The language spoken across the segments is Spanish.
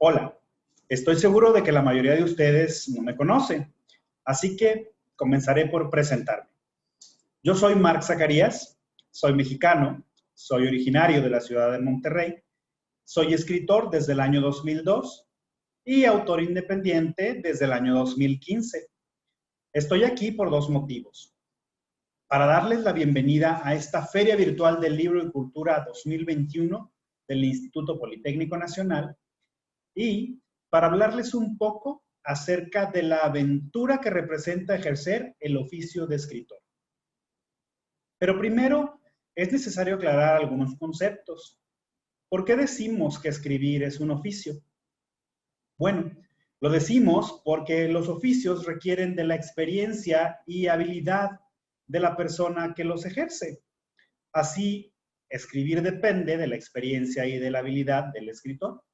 Hola, estoy seguro de que la mayoría de ustedes no me conocen, así que comenzaré por presentarme. Yo soy Marc Zacarías, soy mexicano, soy originario de la ciudad de Monterrey, soy escritor desde el año 2002 y autor independiente desde el año 2015. Estoy aquí por dos motivos. Para darles la bienvenida a esta Feria Virtual del Libro y Cultura 2021 del Instituto Politécnico Nacional y para hablarles un poco acerca de la aventura que representa ejercer el oficio de escritor. Pero primero es necesario aclarar algunos conceptos. ¿Por qué decimos que escribir es un oficio? Bueno, lo decimos porque los oficios requieren de la experiencia y habilidad de la persona que los ejerce. Así, escribir depende de la experiencia y de la habilidad del escritor,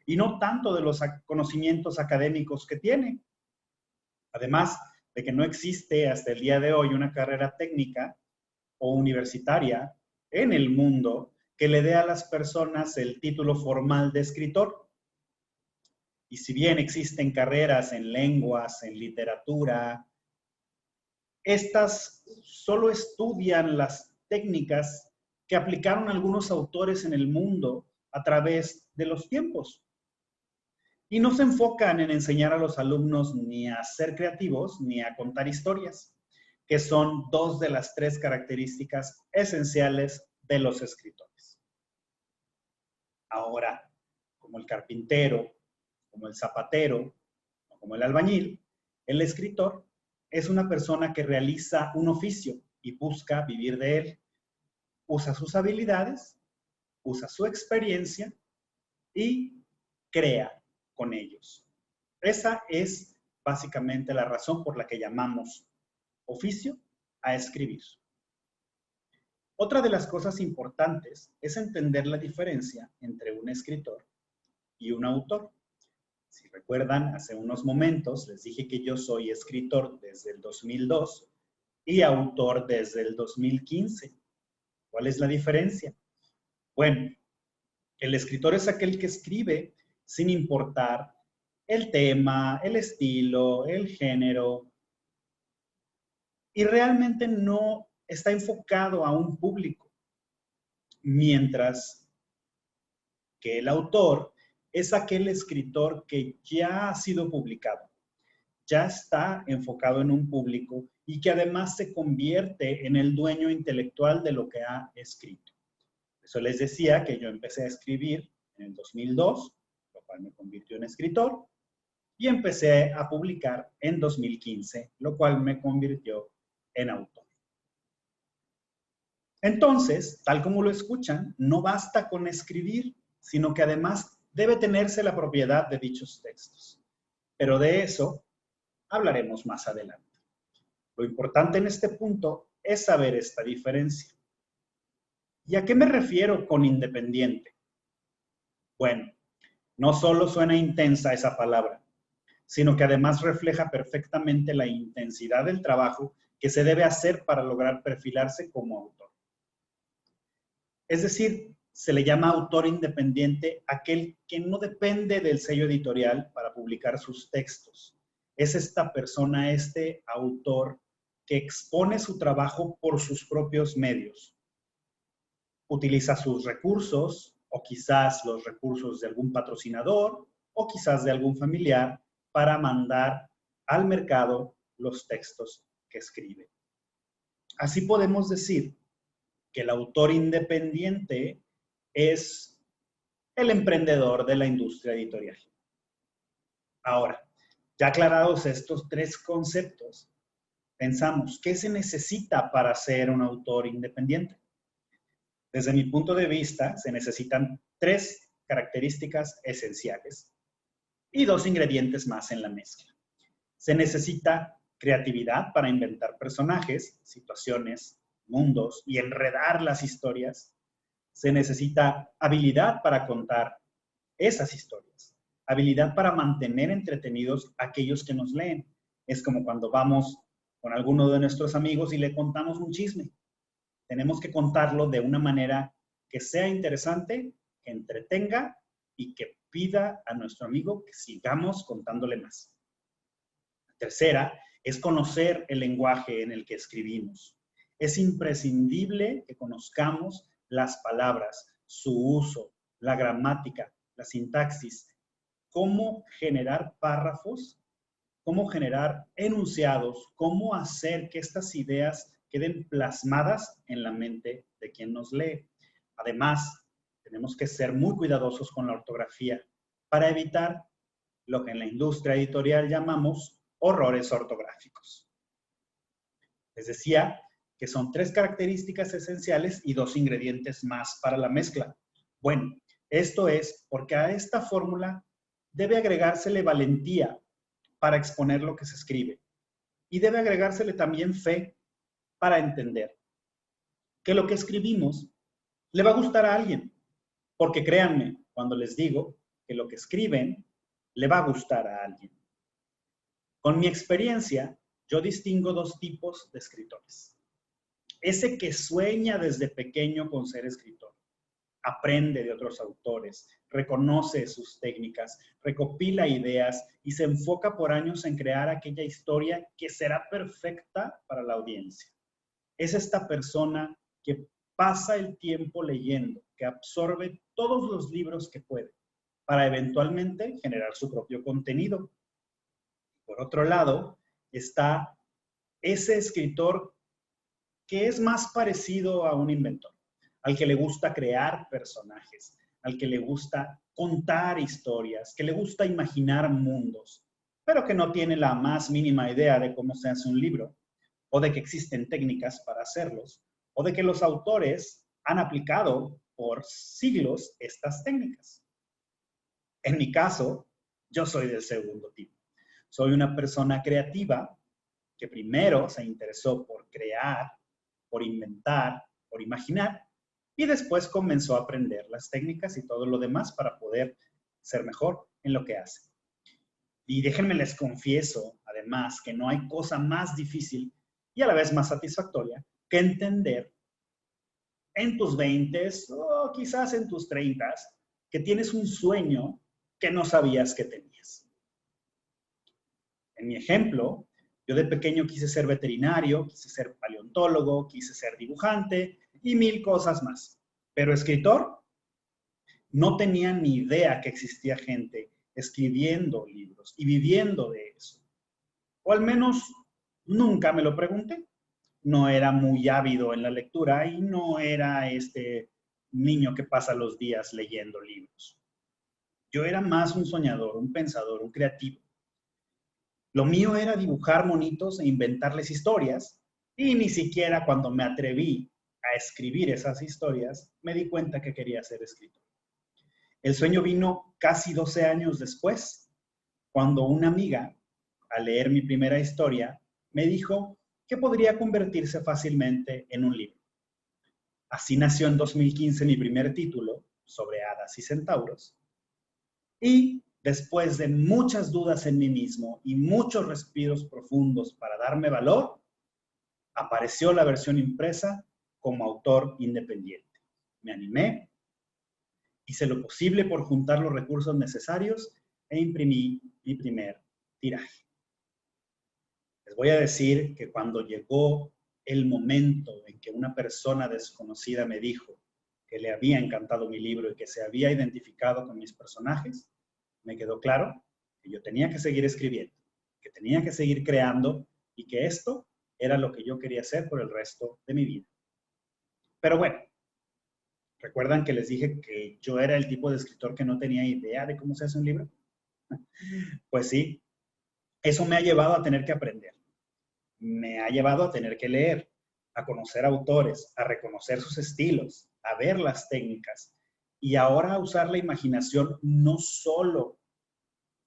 y no tanto de los conocimientos académicos que tiene. Además de que no existe hasta el día de hoy una carrera técnica o universitaria en el mundo que le dé a las personas el título formal de escritor. Y si bien existen carreras en lenguas, en literatura, estas solo estudian las técnicas que aplicaron algunos autores en el mundo a través de los tiempos. Y no se enfocan en enseñar a los alumnos ni a ser creativos ni a contar historias, que son dos de las tres características esenciales de los escritores. Ahora, como el carpintero, como el zapatero, o como el albañil, el escritor es una persona que realiza un oficio y busca vivir de él. Usa sus habilidades, usa su experiencia y crea con ellos. Esa es básicamente la razón por la que llamamos oficio a escribir. Otra de las cosas importantes es entender la diferencia entre un escritor y un autor. Si recuerdan, hace unos momentos les dije que yo soy escritor desde el 2002 y autor desde el 2015. ¿Cuál es la diferencia? Bueno, el escritor es aquel que escribe sin importar el tema, el estilo, el género, y realmente no está enfocado a un público, mientras que el autor es aquel escritor que ya ha sido publicado, ya está enfocado en un público y que además se convierte en el dueño intelectual de lo que ha escrito. Eso les decía que yo empecé a escribir en el 2002, lo cual me convirtió en escritor, y empecé a publicar en 2015, lo cual me convirtió en autor. Entonces, tal como lo escuchan, no basta con escribir, sino que además debe tenerse la propiedad de dichos textos. Pero de eso hablaremos más adelante. Lo importante en este punto es saber esta diferencia. ¿Y a qué me refiero con independiente? Bueno, no solo suena intensa esa palabra, sino que además refleja perfectamente la intensidad del trabajo que se debe hacer para lograr perfilarse como autor. Es decir, se le llama autor independiente aquel que no depende del sello editorial para publicar sus textos. Es esta persona, este autor, que expone su trabajo por sus propios medios. Utiliza sus recursos, o quizás los recursos de algún patrocinador, o quizás de algún familiar, para mandar al mercado los textos que escribe. Así podemos decir que el autor independiente es el emprendedor de la industria editorial. Ahora, ya aclarados estos tres conceptos, pensamos, ¿qué se necesita para ser un autor independiente? Desde mi punto de vista, se necesitan tres características esenciales y dos ingredientes más en la mezcla. Se necesita creatividad para inventar personajes, situaciones, mundos y enredar las historias. Se necesita habilidad para contar esas historias, habilidad para mantener entretenidos a aquellos que nos leen. Es como cuando vamos con alguno de nuestros amigos y le contamos un chisme. Tenemos que contarlo de una manera que sea interesante, que entretenga y que pida a nuestro amigo que sigamos contándole más. La tercera es conocer el lenguaje en el que escribimos. Es imprescindible que conozcamos las palabras, su uso, la gramática, la sintaxis, cómo generar párrafos, cómo generar enunciados, cómo hacer que estas ideas queden plasmadas en la mente de quien nos lee. Además, tenemos que ser muy cuidadosos con la ortografía para evitar lo que en la industria editorial llamamos horrores ortográficos. Les decía que son 3 características esenciales y 2 ingredientes más para la mezcla. Bueno, esto es porque a esta fórmula debe agregársele valentía para exponer lo que se escribe y debe agregársele también fe para entender que lo que escribimos le va a gustar a alguien, porque créanme cuando les digo que lo que escriben le va a gustar a alguien. Con mi experiencia, yo distingo 2 tipos de escritores. Ese que sueña desde pequeño con ser escritor, aprende de otros autores, reconoce sus técnicas, recopila ideas y se enfoca por años en crear aquella historia que será perfecta para la audiencia. Es esta persona que pasa el tiempo leyendo, que absorbe todos los libros que puede, para eventualmente generar su propio contenido. Por otro lado, está ese escritor que es más parecido a un inventor, al que le gusta crear personajes, al que le gusta contar historias, que le gusta imaginar mundos, pero que no tiene la más mínima idea de cómo se hace un libro, o de que existen técnicas para hacerlos, o de que los autores han aplicado por siglos estas técnicas. En mi caso, yo soy del segundo tipo. Soy una persona creativa que primero se interesó por crear, por inventar, por imaginar, y después comenzó a aprender las técnicas y todo lo demás para poder ser mejor en lo que hace. Y déjenme les confieso, además, que no hay cosa más difícil y a la vez más satisfactoria que entender en tus 20s o quizás en tus 30s que tienes un sueño que no sabías que tenías. En mi ejemplo, yo de pequeño quise ser veterinario, quise ser paleontólogo, quise ser dibujante y 1000 cosas más. Pero escritor, no tenía ni idea que existía gente escribiendo libros y viviendo de eso. O al menos nunca me lo pregunté. No era muy ávido en la lectura y no era este niño que pasa los días leyendo libros. Yo era más un soñador, un pensador, un creativo. Lo mío era dibujar monitos e inventarles historias y ni siquiera cuando me atreví a escribir esas historias me di cuenta que quería ser escritor. El sueño vino casi 12 años después, cuando una amiga, al leer mi primera historia, me dijo que podría convertirse fácilmente en un libro. Así nació en 2015 mi primer título, sobre hadas y centauros, y después de muchas dudas en mí mismo y muchos respiros profundos para darme valor, apareció la versión impresa como autor independiente. Me animé, hice lo posible por juntar los recursos necesarios e imprimí mi primer tiraje. Les voy a decir que cuando llegó el momento en que una persona desconocida me dijo que le había encantado mi libro y que se había identificado con mis personajes, me quedó claro que yo tenía que seguir escribiendo, que tenía que seguir creando y que esto era lo que yo quería hacer por el resto de mi vida. Pero bueno, ¿recuerdan que les dije que yo era el tipo de escritor que no tenía idea de cómo se hace un libro? Pues sí, eso me ha llevado a tener que aprender. Me ha llevado a tener que leer, a conocer autores, a reconocer sus estilos, a ver las técnicas y ahora a usar la imaginación no solo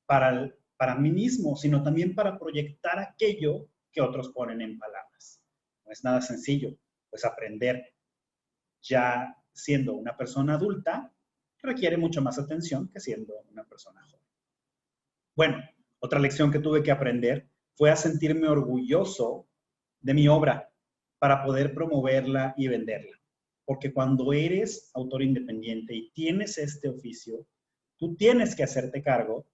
para mí mismo, sino también para proyectar aquello que otros ponen en palabras. No es nada sencillo, pues aprender ya siendo una persona adulta requiere mucho más atención que siendo una persona joven. Bueno, otra lección que tuve que aprender fue a sentirme orgulloso de mi obra para poder promoverla y venderla. Porque cuando eres autor independiente y tienes este oficio, Tú tienes que hacerte cargo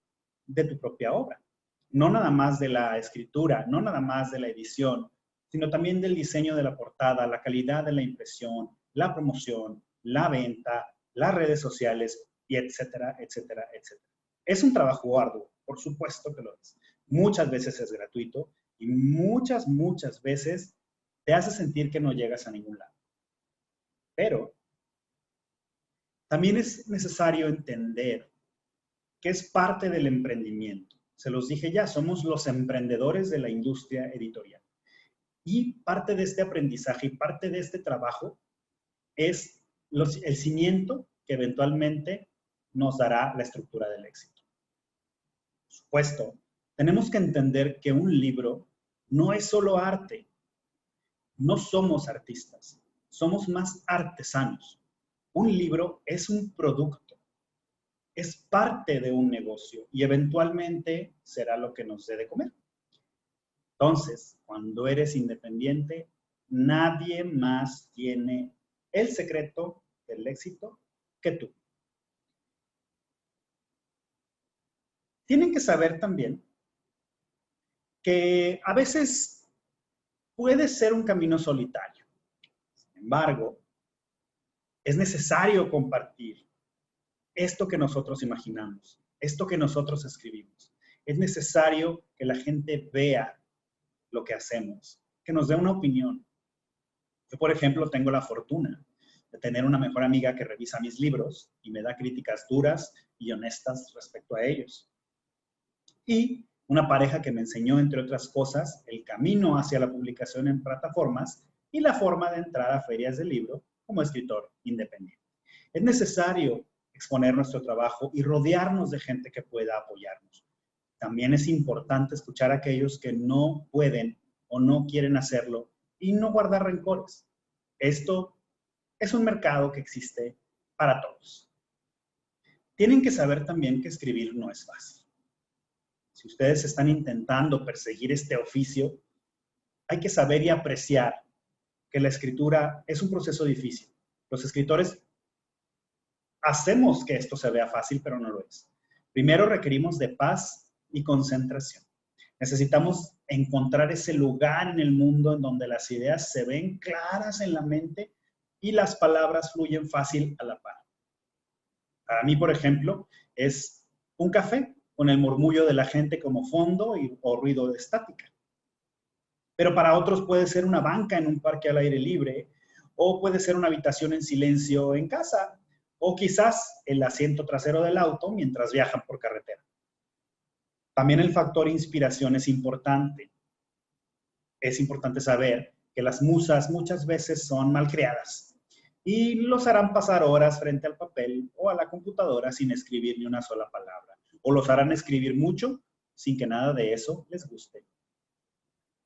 de tu propia obra. No nada más de la escritura, no nada más de la edición, sino también del diseño de la portada, la calidad de la impresión, la promoción, la venta, las redes sociales, y etcétera, etcétera, etcétera. Es un trabajo arduo, por supuesto que lo es. Muchas veces es gratuito y muchas veces te hace sentir que no llegas a ningún lado. Pero también es necesario entender que es parte del emprendimiento. Se los dije ya, somos los emprendedores de la industria editorial. Y parte de este aprendizaje y parte de este trabajo es el cimiento que eventualmente nos dará la estructura del éxito. Por supuesto, tenemos que entender que un libro no es solo arte. No somos artistas, somos más artesanos. Un libro es un producto, es parte de un negocio y eventualmente será lo que nos dé de comer. Entonces, cuando eres independiente, nadie más tiene el secreto del éxito que tú. Tienen que saber también que a veces puede ser un camino solitario. Sin embargo, es necesario compartir esto que nosotros imaginamos, esto que nosotros escribimos. Es necesario que la gente vea lo que hacemos, que nos dé una opinión. Yo, por ejemplo, tengo la fortuna de tener una mejor amiga que revisa mis libros y me da críticas duras y honestas respecto a ellos. Y una pareja que me enseñó, entre otras cosas, el camino hacia la publicación en plataformas y la forma de entrar a ferias de libro como escritor independiente. Es necesario exponer nuestro trabajo y rodearnos de gente que pueda apoyarnos. También es importante escuchar a aquellos que no pueden o no quieren hacerlo y no guardar rencores. Esto es un mercado que existe para todos. Tienen que saber también que escribir no es fácil. Si ustedes están intentando perseguir este oficio, hay que saber y apreciar que la escritura es un proceso difícil. Los escritores hacemos que esto se vea fácil, pero no lo es. Primero requerimos de paz y concentración. Necesitamos encontrar ese lugar en el mundo en donde las ideas se ven claras en la mente y las palabras fluyen fácil a la par. Para mí, por ejemplo, es un café con el murmullo de la gente como fondo o ruido de estática. Pero para otros puede ser una banca en un parque al aire libre, o puede ser una habitación en silencio en casa, o quizás el asiento trasero del auto mientras viajan por carretera. También el factor inspiración es importante. Es importante saber que las musas muchas veces son malcriadas y los harán pasar horas frente al papel o a la computadora sin escribir ni una sola palabra, o los harán escribir mucho sin que nada de eso les guste.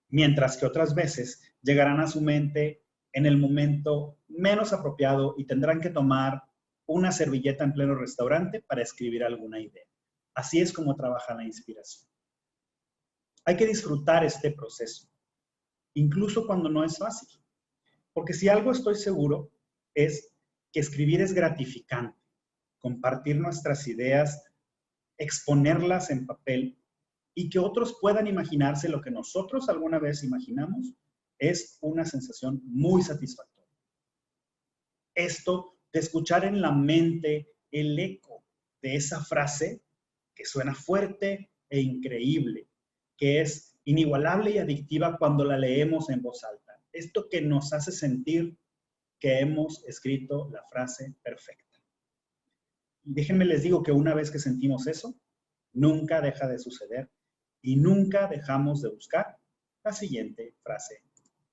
Mientras que otras veces llegarán a su mente en el momento menos apropiado y tendrán que tomar una servilleta en pleno restaurante para escribir alguna idea. Así es como trabaja la inspiración. Hay que disfrutar este proceso, incluso cuando no es fácil. Porque si algo estoy seguro es que escribir es gratificante. Compartir nuestras ideas, exponerlas en papel y que otros puedan imaginarse lo que nosotros alguna vez imaginamos es una sensación muy satisfactoria. Esto de escuchar en la mente el eco de esa frase que suena fuerte e increíble, que es inigualable y adictiva cuando la leemos en voz alta. Esto que nos hace sentir que hemos escrito la frase perfecta. Y déjenme les digo que una vez que sentimos eso, nunca deja de suceder y nunca dejamos de buscar la siguiente frase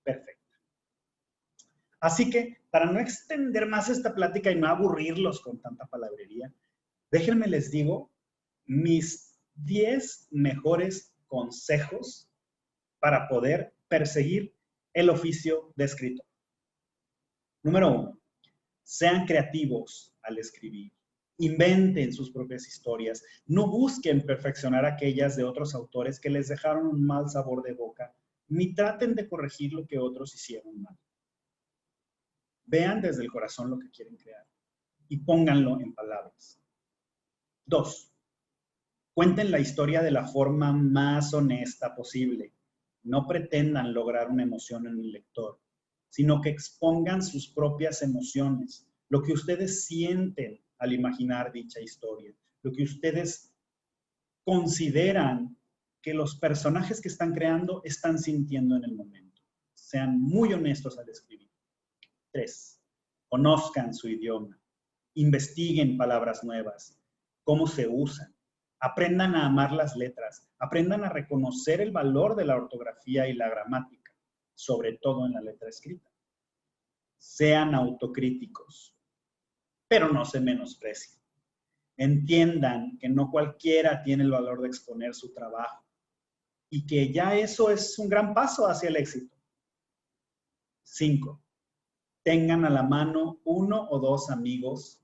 perfecta. Así que, para no extender más esta plática y no aburrirlos con tanta palabrería, déjenme les digo mis 10 mejores consejos para poder perseguir el oficio de escritor. Número 1, sean creativos al escribir. Inventen sus propias historias. No busquen perfeccionar aquellas de otros autores que les dejaron un mal sabor de boca, ni traten de corregir lo que otros hicieron mal. Vean desde el corazón lo que quieren crear y pónganlo en palabras. 2. Cuenten la historia de la forma más honesta posible. No pretendan lograr una emoción en el lector, sino que expongan sus propias emociones, lo que ustedes sienten al imaginar dicha historia, lo que ustedes consideran que los personajes que están creando están sintiendo en el momento. Sean muy honestos al escribir. 3. Conozcan su idioma. Investiguen palabras nuevas, cómo se usan. Aprendan a amar las letras. Aprendan a reconocer el valor de la ortografía y la gramática, sobre todo en la letra escrita. Sean autocríticos, pero no se menosprecien. Entiendan que no cualquiera tiene el valor de exponer su trabajo y que ya eso es un gran paso hacia el éxito. 5. Tengan a la mano 1 o 2 amigos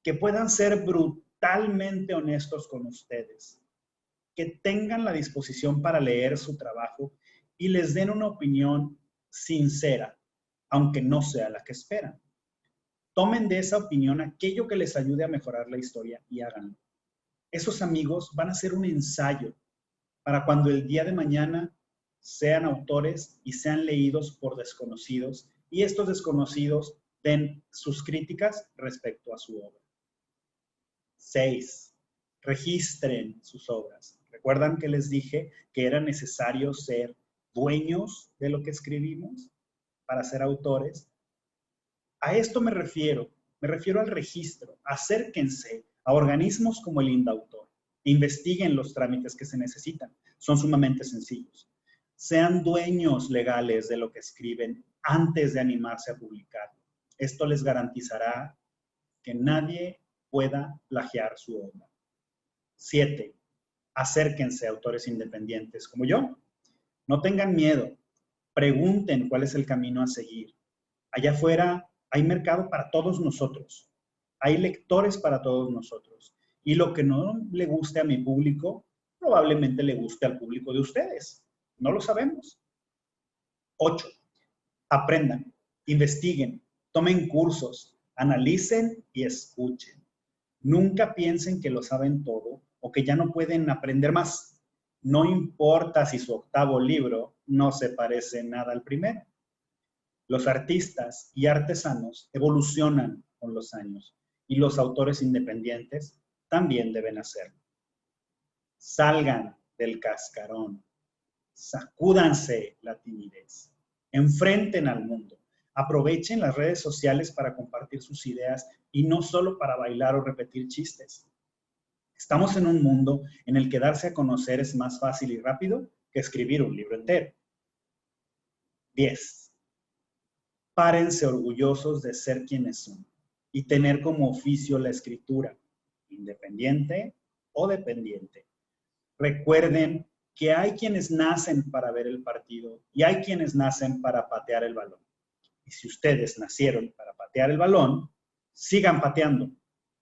que puedan ser brutalmente honestos con ustedes, que tengan la disposición para leer su trabajo y les den una opinión sincera, aunque no sea la que esperan. Tomen de esa opinión aquello que les ayude a mejorar la historia y háganlo. Esos amigos van a ser un ensayo para cuando el día de mañana sean autores y sean leídos por desconocidos y estos desconocidos den sus críticas respecto a su obra. 6. Registren sus obras. ¿Recuerdan que les dije que era necesario ser dueños de lo que escribimos para ser autores? A esto me refiero al registro. Acérquense a organismos como el Indautor. Investiguen los trámites que se necesitan. Son sumamente sencillos. Sean dueños legales de lo que escriben antes de animarse a publicar. Esto les garantizará que nadie pueda plagiar su obra. 7. Acérquense a autores independientes como yo. No tengan miedo. Pregunten cuál es el camino a seguir. Allá afuera hay mercado para todos nosotros. Hay lectores para todos nosotros. Y lo que no le guste a mi público, probablemente le guste al público de ustedes. No lo sabemos. 8. Aprendan, investiguen, tomen cursos, analicen y escuchen. Nunca piensen que lo saben todo o que ya no pueden aprender más. No importa si su 8º libro no se parece nada al primero. Los artistas y artesanos evolucionan con los años y los autores independientes también deben hacerlo. Salgan del cascarón, sacúdanse la timidez, enfrenten al mundo, aprovechen las redes sociales para compartir sus ideas y no solo para bailar o repetir chistes. Estamos en un mundo en el que darse a conocer es más fácil y rápido que escribir un libro entero. 10. Párense orgullosos de ser quienes son y tener como oficio la escritura, independiente o dependiente. Recuerden que hay quienes nacen para ver el partido y hay quienes nacen para patear el balón. Y si ustedes nacieron para patear el balón, sigan pateando.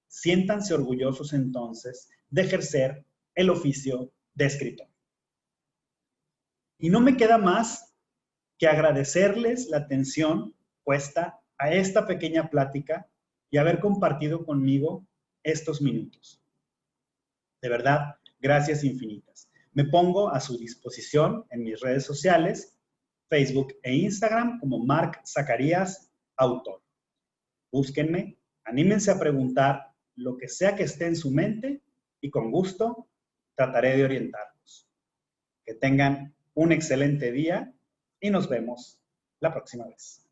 Siéntanse orgullosos entonces de ejercer el oficio de escritor. Y no me queda más que agradecerles la atención puesta a esta pequeña plática y haber compartido conmigo estos minutos. De verdad, gracias infinitas. Me pongo a su disposición en mis redes sociales, Facebook e Instagram como Marc Zacarías Autor. Búsquenme, anímense a preguntar lo que sea que esté en su mente y con gusto trataré de orientarlos. Que tengan un excelente día y nos vemos la próxima vez.